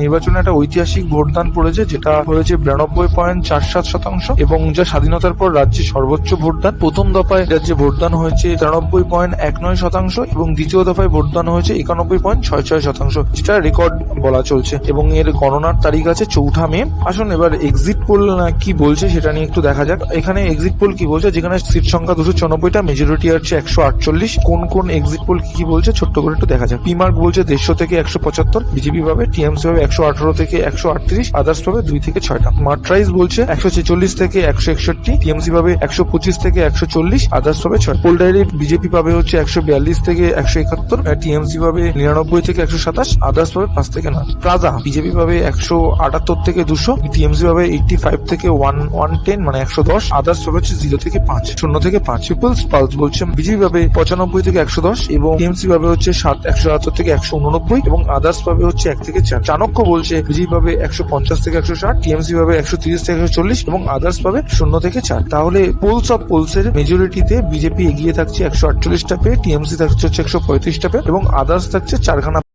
নির্বাচনে একটা ঐতিহাসিক ভোটদান পড়েছে, যেটা হয়েছে 92.47% এবং যা স্বাধীনতার পর রাজ্যে সর্বোচ্চ ভোটদান। প্রথম দফায় রাজ্যে ভোটদান হয়েছে 93.19% এবং দ্বিতীয় দফায় ভোটদান হয়েছে 91.66%, যেটা রেকর্ড বলা চলছে এবং এর গণনার তারিখ আছে 4 মে। আসুন এবার এক্সিট পোল কি বলছে সেটা নিয়ে একটু দেখা যাক। এখানে এক্সিট পোল কি বলছে, যেখানে সিট সংখ্যা 294টা, মেজরিটি হচ্ছে 148। কোন কোন এক্সিট পোল কি বলছে ছোট্ট করে একটু দেখা যাক। পিমার্ক বলছে 150 থেকে 175, বিজেপি পাবে, টিএমসি পাবে 118 থেকে 138, আদার্স পাবে 2 থেকে 6টা। মার্ট্রাইজ বলছে 146 থেকে 161, টিএমসি পাবে 125 থেকে 140, আদার্স পাবে 6। পোল ডায়েরি বিজেপি পাবে হচ্ছে 142 থেকে 171, টিএমসি পাবে 99 থেকে 127, আদার্স পাবে 5 থেকে 9। প্লাজা বিজেপি পাবে 178 থেকে 200, টিএমসি পাবে 85 থেকে 110 মানে 110, আদার্স পাবে 0 থেকে 5, 0 থেকে 5। পিপলস পালস বলছে বিজেপি পাবে 95 থেকে 110 এবং টিএমসি পাবে হচ্ছে 177 থেকে 189 এবং আদার্স পাবে হচ্ছে 1 থেকে 4। চাণক্য বলছে বিজেপি পাবে 150 থেকে 160, টিএমসি পাবে 130 থেকে 140 এবং আদার্স পাবে 0 থেকে 4। তাহলে পোলস অফ পোলসের মেজরিটিতে বিজেপি এগিয়ে থাকছে 148টা পেয়ে, টিএমসি থাকছে হচ্ছে 135টা পেয়ে এবং আদার্স থাকছে 4খানা।